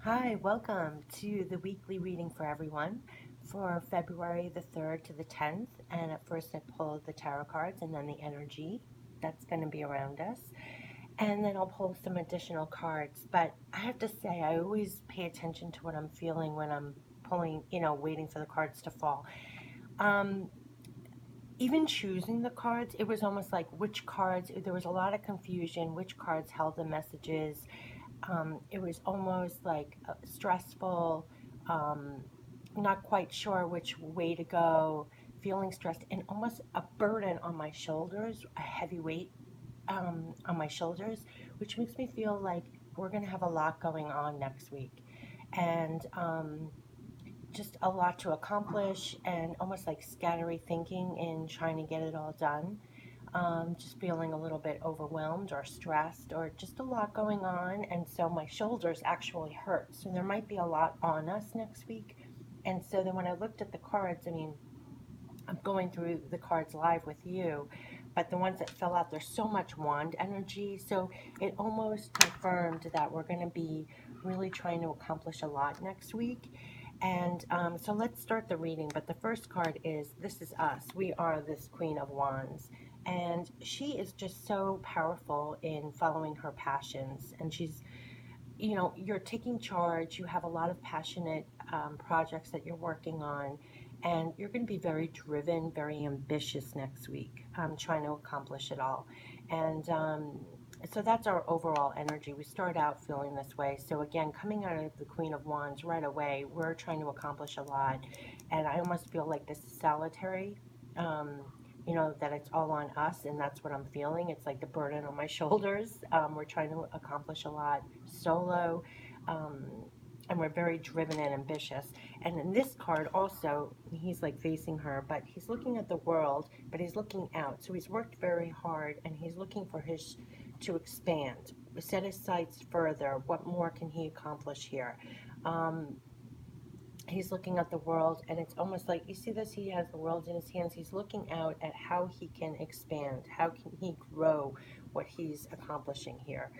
Hi, welcome to the weekly reading for everyone for February the 3rd to the 10th. And at first, I pulled the tarot cards and then the energy that's going to be around us. And then I'll pull some additional cards. But I have to say, I always pay attention to what I'm feeling when I'm pulling, waiting for the cards to fall. Um, Even choosing the cards, it was almost like which cards, there was a lot of confusion, which cards held the messages. It was almost like stressful, um, not quite sure which way to go, feeling stressed, and almost a burden on my shoulders, a heavy weight on my shoulders, which makes me feel like we're going to have a lot going on next week. And just a lot to accomplish, and almost like scattery thinking in trying to get it all done. Just feeling a little bit overwhelmed or stressed or just a lot going on. And so my shoulders actually hurt. So there might be a lot on us next week. And so then when I looked at the cards, I mean, I'm going through the cards live with you, but the ones that fell out, there's so much wand energy. So it almost confirmed that we're going to be really trying to accomplish a lot next week. And so let's start the reading. But the first card is This Is Us. We are this Queen of Wands. And she is just so powerful in following her passions. And she's, you're taking charge. You have a lot of passionate projects that you're working on, and you're going to be very driven, very ambitious next week, trying to accomplish it all. And so that's our overall energy. We start out feeling this way. So again, coming out of the Queen of Wands right away, we're trying to accomplish a lot, and I almost feel like this is solitary. Um, that it's all on us, and that's what I'm feeling. It's like the burden on my shoulders. We're trying to accomplish a lot solo, um, and we're very driven and ambitious. And in this card, also, he's like facing her, but he's looking at the world, but he's looking out. So he's worked very hard, and he's looking for his to expand, set his sights further. What more can he accomplish here? Um, he's looking at the world, and it's almost like, you see this, he has the world in his hands. He's looking out at how he can expand, how can he grow what he's accomplishing here.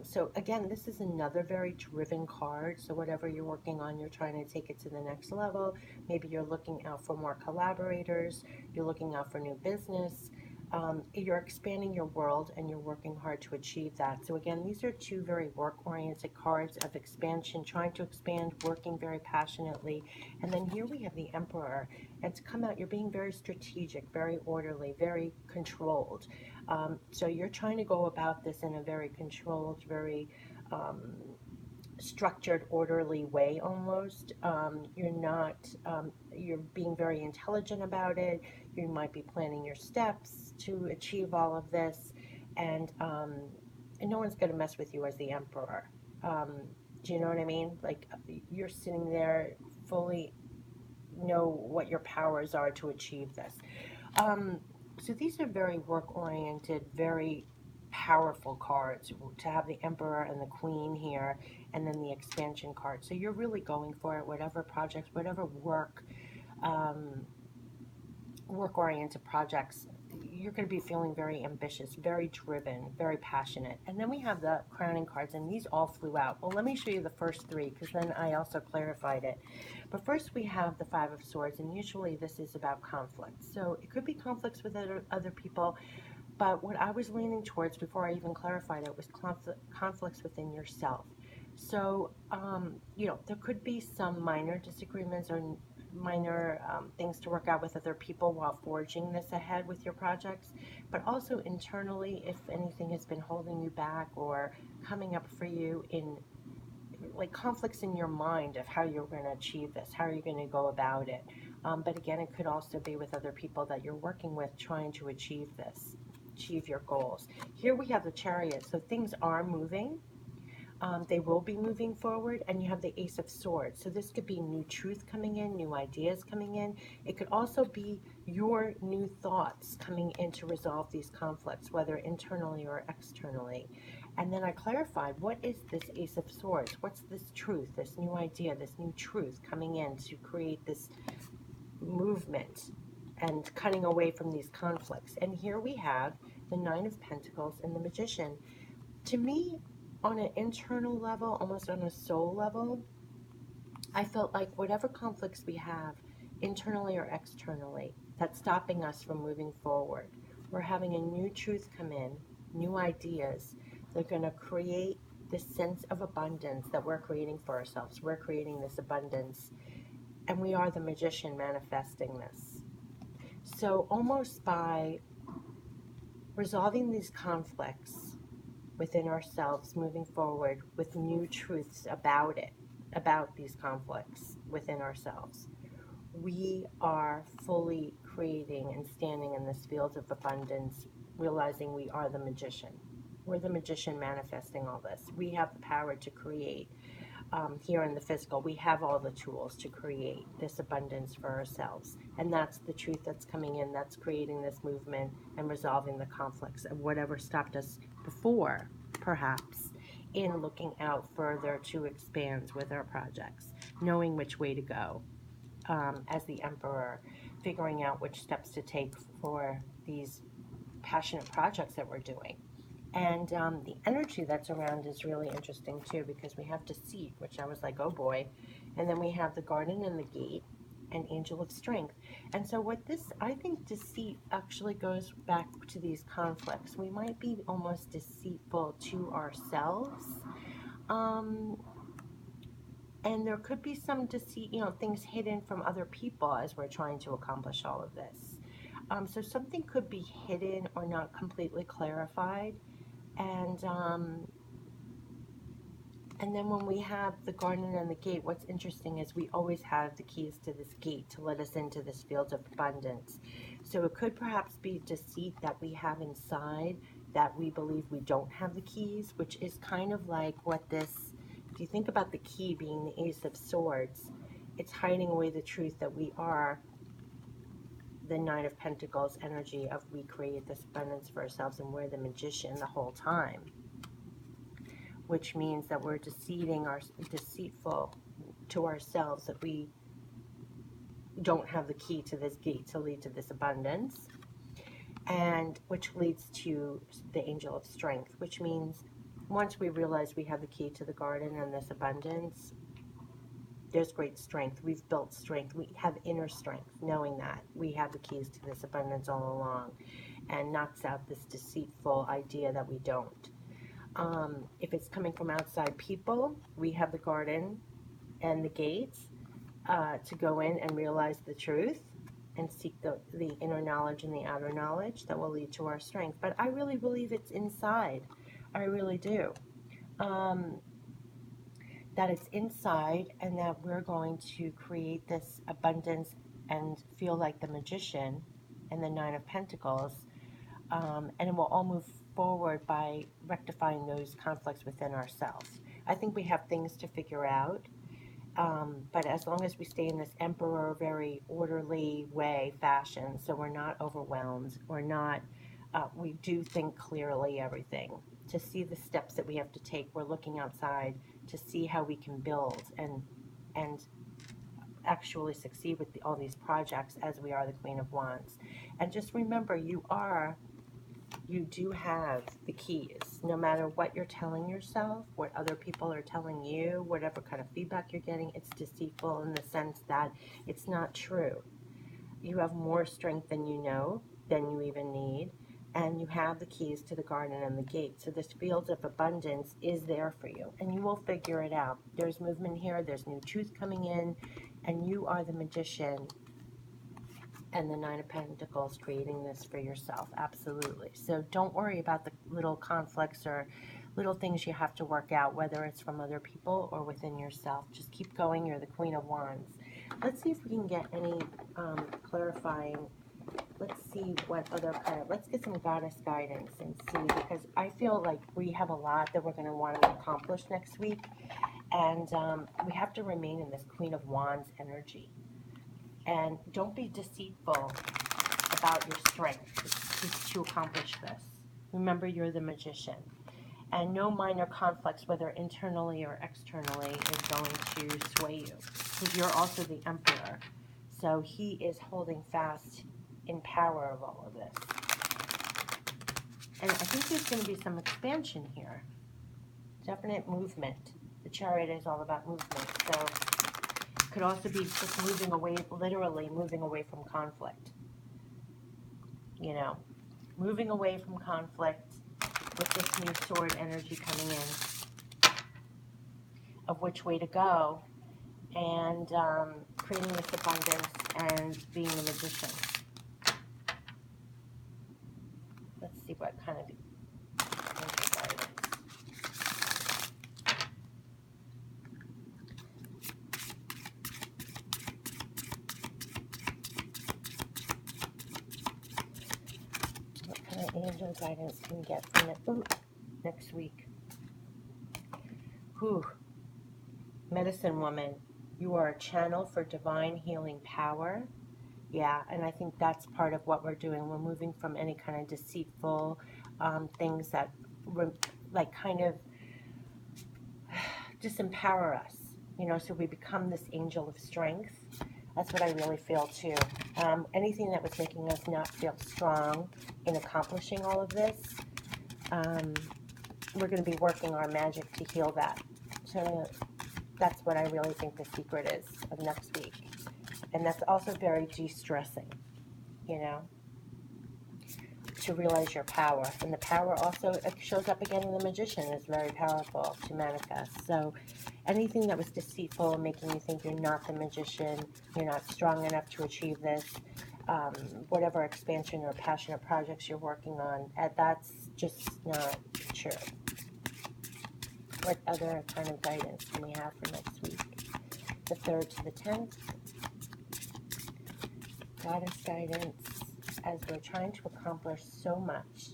So again, this is another very driven card. So whatever you're working on, you're trying to take it to the next level. Maybe you're looking out for more collaborators, you're looking out for new business. You're expanding your world, and you're working hard to achieve that. So again, these are two very work-oriented cards of expansion, trying to expand, working very passionately. And then here we have the Emperor. And to come out, you're being very strategic, very orderly, very controlled. So you're trying to go about this in a very controlled, very structured, orderly way almost. You're not, you're being very intelligent about it. You might be planning your steps to achieve all of this. And no one's going to mess with you as the emperor. Do you know what I mean? Like, you're sitting there fully know what your powers are to achieve this. Um, so these are very work oriented, very powerful cards to have the Emperor and the Queen here, and then the expansion card. So you're really going for it, whatever projects, whatever um, work oriented projects. You're going to be feeling very ambitious, very driven, very passionate. And then we have the crowning cards, and these all flew out. Well, let me show you the first three, because then I also clarified it. But first we have the Five of Swords, and usually this is about conflict. So it could be conflicts with other people, but what I was leaning towards before I even clarified it was conflicts within yourself. So, there could be some minor disagreements or minor things to work out with other people while forging this ahead with your projects, but also internally, if anything has been holding you back or coming up for you in like conflicts in your mind of how you're going to achieve this, how are you going to go about it. But again, it could also be with other people that you're working with trying to achieve this, achieve your goals. Here we have the Chariot, so things are moving. They will be moving forward, and you have the Ace of Swords. So this could be new truth coming in, new ideas coming in. It could also be your new thoughts coming in to resolve these conflicts, whether internally or externally. And then I clarified, what is this Ace of Swords? What's this truth, this new idea, this new truth coming in to create this movement and cutting away from these conflicts? And here we have the Nine of Pentacles and the Magician. To me, on an internal level, almost on a soul level, I felt like whatever conflicts we have, internally or externally, that's stopping us from moving forward, we're having a new truth come in, new ideas. They're going to create this sense of abundance that we're creating for ourselves. We're creating this abundance, and we are the magician manifesting this. So, almost by resolving these conflicts within ourselves, moving forward with new truths about it, about these conflicts within ourselves, we are fully creating and standing in this field of abundance, realizing we are the magician. We're the magician manifesting all this. We have the power to create here in the physical. We have all the tools to create this abundance for ourselves. And that's the truth that's coming in, that's creating this movement and resolving the conflicts of whatever stopped us before, perhaps, in looking out further to expand with our projects, knowing which way to go. As the emperor, figuring out which steps to take for these passionate projects that we're doing. And the energy that's around is really interesting too, because we have deceit, which I was like, oh boy. And then we have the garden and the gate and angel of strength. And so what this, I think deceit actually goes back to these conflicts. We might be almost deceitful to ourselves. And there could be some deceit, things hidden from other people as we're trying to accomplish all of this. So something could be hidden or not completely clarified. And and then when we have the garden and the gate, what's interesting is we always have the keys to this gate to let us into this field of abundance. So it could perhaps be deceit that we have inside that we believe we don't have the keys, which is kind of like what this, if you think about the key being the Ace of Swords, it's hiding away the truth that we are the Nine of Pentacles energy of we create this abundance for ourselves and we're the magician the whole time, which means that we're deceitful to ourselves, that we don't have the key to this gate to lead to this abundance, and which leads to the angel of strength, which means once we realize we have the key to the garden and this abundance, there's great strength. We've built strength. We have inner strength, knowing that we have the keys to this abundance all along, and knocks out this deceitful idea that we don't. If it's coming from outside people, we have the garden and the gates to go in and realize the truth and seek the inner knowledge and the outer knowledge that will lead to our strength. But I really believe it's inside. I really do. That it's inside, and that we're going to create this abundance and feel like the magician and the Nine of Pentacles. And it will all move forward by rectifying those conflicts within ourselves. I think we have things to figure out, but as long as we stay in this emperor, very orderly fashion, so we're not overwhelmed, we do think clearly everything. To see the steps that we have to take, we're looking outside to see how we can build and actually succeed with all these projects as we are the Queen of Wands. And just remember, you do have the keys. No matter what you're telling yourself, what other people are telling you, whatever kind of feedback you're getting, it's deceitful in the sense that it's not true. You have more strength than you even need, and you have the keys to the garden and the gate. So this field of abundance is there for you, and you will figure it out. There's movement here, there's new truth coming in, and you are the magician and the Nine of Pentacles creating this for yourself. Absolutely. So don't worry about the little conflicts or little things you have to work out, whether it's from other people or within yourself. Just keep going. You're the Queen of Wands. Let's see if we can get any clarifying. Let's see what other let's get some goddess guidance and see, because I feel like we have a lot that we're going to want to accomplish next week, and we have to remain in this Queen of Wands energy. And don't be deceitful about your strength to accomplish this. Remember, you're the magician. And no minor conflicts, whether internally or externally, is going to sway you. Because you're also the emperor. So he is holding fast in power of all of this. And I think there's going to be some expansion here. definite movement. The Chariot is all about movement. So it could also be just moving away, literally moving away from conflict. You know, moving away from conflict with this new sword energy coming in of which way to go, and creating this abundance and being a magician. Let's see what kind of guidance. What kind of angel guidance can we get from it next week? Whew. Medicine woman, you are a channel for divine healing power. Yeah, and I think that's part of what we're doing. We're moving from any kind of deceitful things that like kind of disempower us, you know, so we become this angel of strength. That's what I really feel too. Anything that was making us not feel strong in accomplishing all of this, we're going to be working our magic to heal that. So that's what I really think the secret is of next week. And that's also very de-stressing, you know, to realize your power. And the power also shows up again in the magician. It's very powerful to manifest. So anything that was deceitful, making you think you're not the magician, you're not strong enough to achieve this, whatever expansion or passion or projects you're working on, that's just not true. What other kind of guidance can we have for next week? The 3rd to the 10th. Goddess guidance as we're trying to accomplish so much.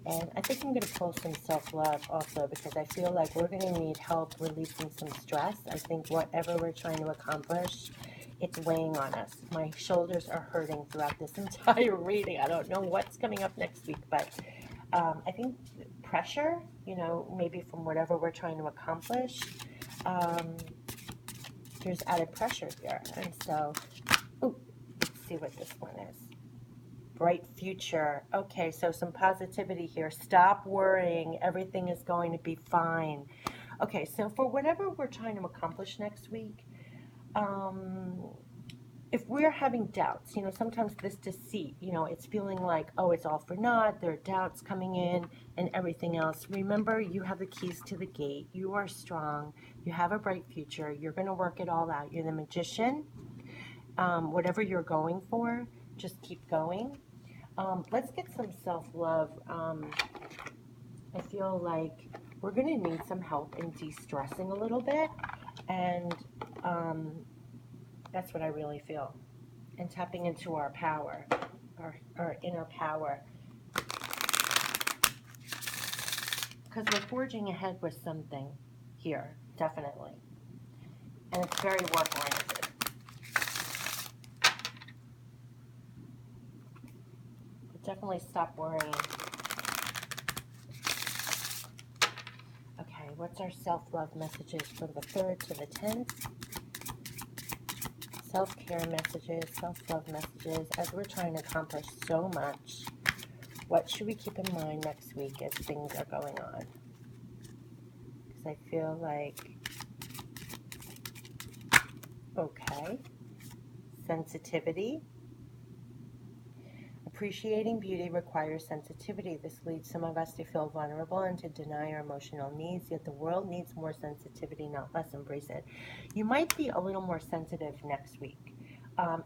And I think I'm going to pull some self-love also, because I feel like we're going to need help releasing some stress. I think whatever we're trying to accomplish, it's weighing on us. My shoulders are hurting throughout this entire reading. I don't know what's coming up next week, but I think pressure, you know, maybe from whatever we're trying to accomplish, there's added pressure here. And so, let's see what this one is. Bright future. Okay, so some positivity here. Stop worrying. Everything is going to be fine. Okay, so for whatever we're trying to accomplish next week, if we're having doubts, you know, sometimes this deceit, you know, it's feeling like, oh, it's all for naught, there are doubts coming in and everything else. Remember, you have the keys to the gate. You are strong. You have a bright future. You're going to work it all out. You're the magician. Whatever you're going for, just keep going. Let's get some self-love. I feel like we're going to need some help in de-stressing a little bit. And that's what I really feel. And tapping into our power, our inner power. Because we're forging ahead with something here, definitely. And it's very work-oriented. But definitely stop worrying. Okay, what's our self-love messages from the 3rd to the 10th? Self-care messages, self-love messages, as we're trying to accomplish so much. What should we keep in mind next week as things are going on? Because I feel like, okay, sensitivity. Appreciating beauty requires sensitivity. This leads some of us to feel vulnerable and to deny our emotional needs, yet the world needs more sensitivity, not less. Embrace it. You might be a little more sensitive next week,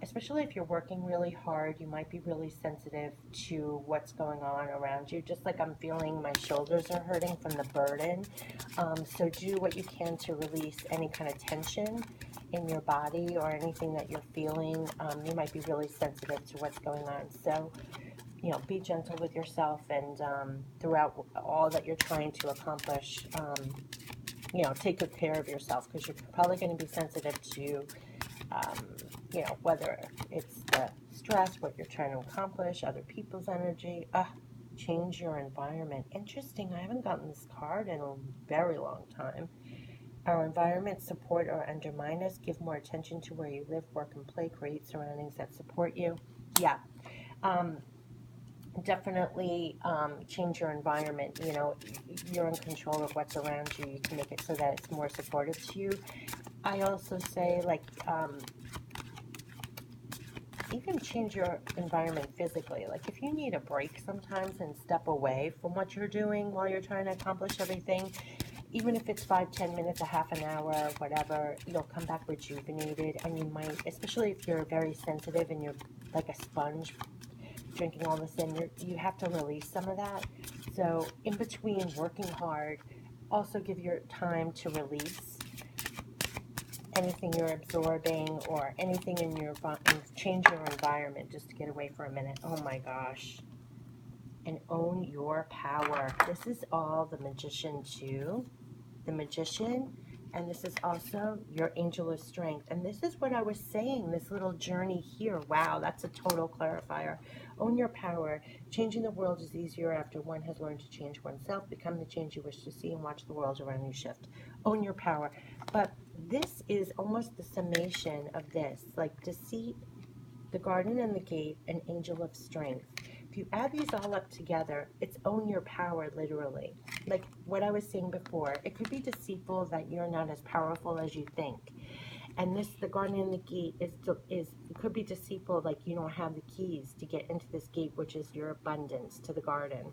especially if you're working really hard. You might be really sensitive to what's going on around you, just like I'm feeling my shoulders are hurting from the burden. So do what you can to release any kind of tension in your body or anything that you're feeling. You might be really sensitive to what's going on. So, you know, be gentle with yourself, and throughout all that you're trying to accomplish, you know, take good care of yourself, because you're probably going to be sensitive to, you know, whether it's the stress, what you're trying to accomplish, other people's energy. Change your environment. Interesting. I haven't gotten this card in a very long time. Our environment support or undermine us. Give more attention to where you live, work, and play. Create surroundings that support you. Yeah. definitely change your environment. You know, you're in control of what's around you. You can make it so that it's more supportive to you. I also say, like, even change your environment physically. Like, if you need a break sometimes and step away from what you're doing while you're trying to accomplish everything, even if it's 5, 10 minutes, a half an hour, whatever, you'll come back rejuvenated. And you might, especially if you're very sensitive and you're like a sponge drinking all this in, you have to release some of that. So in between working hard, also give your time to release anything you're absorbing or anything in your, and change your environment just to get away for a minute. Oh my gosh. And own your power. This is all the Magician too. The Magician, and this is also your Angel of Strength. And this is what I was saying, this little journey here. Wow, that's a total clarifier. Own your power. Changing the world is easier after one has learned to change oneself. Become the change you wish to see and watch the world around you shift. Own your power. But this is almost the summation of this, like deceit, the garden and the gate, and angel of strength. If you add these all up together, it's own your power, literally. Like what I was saying before, it could be deceitful that you're not as powerful as you think. And this, the garden and the gate, is it could be deceitful, like you don't have the keys to get into this gate, which is your abundance to the garden.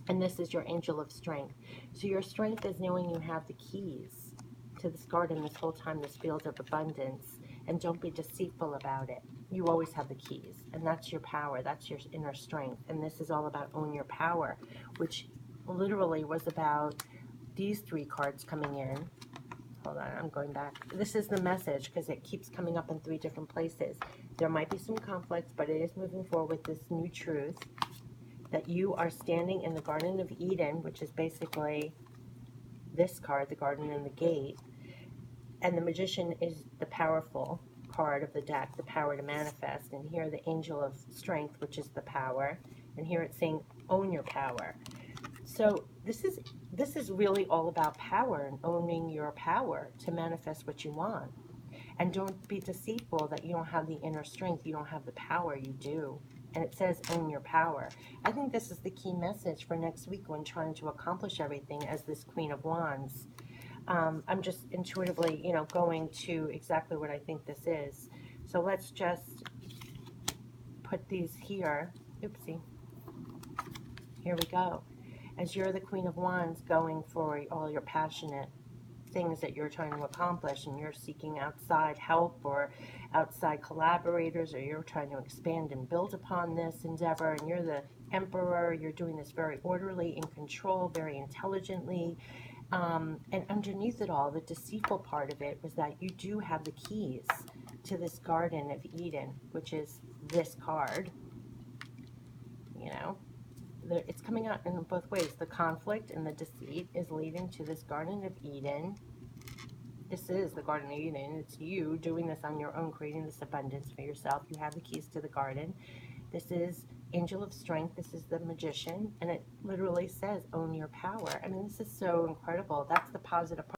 And this is your angel of strength. So your strength is knowing you have the keys to this garden this whole time, this field of abundance. And don't be deceitful about it. You always have the keys. And that's your power. That's your inner strength. And this is all about own your power, which literally was about these 3 cards coming in. Hold on, I'm going back. This is the message because it keeps coming up in 3 different places. There might be some conflicts, but it is moving forward with this new truth that you are standing in the Garden of Eden, which is basically this card, the Garden and the Gate. And the Magician is the powerful card of the deck, the power to manifest. And here the Angel of Strength, which is the power. And here it's saying own your power. So this is really all about power and owning your power to manifest what you want. And don't be deceitful that you don't have the inner strength, you don't have the power. You do. And it says own your power. I think this is the key message for next week when trying to accomplish everything as this Queen of Wands. I'm just intuitively, going to exactly what I think this is. So let's just put these here. Oopsie. Here we go. As you're the Queen of Wands going for all your passionate things that you're trying to accomplish, and you're seeking outside help or outside collaborators, or you're trying to expand and build upon this endeavor, and you're the Emperor, you're doing this very orderly, in control, very intelligently. And underneath it all, the deceitful part of it was that you do have the keys to this Garden of Eden, which is this card. It's coming out in both ways. The conflict and the deceit is leading to this Garden of Eden. This is the Garden of Eden. It's you doing this on your own, creating this abundance for yourself. You have the keys to the garden. This is Angel of Strength. This is the Magician. And it literally says, own your power. I mean, this is so incredible. That's the positive part.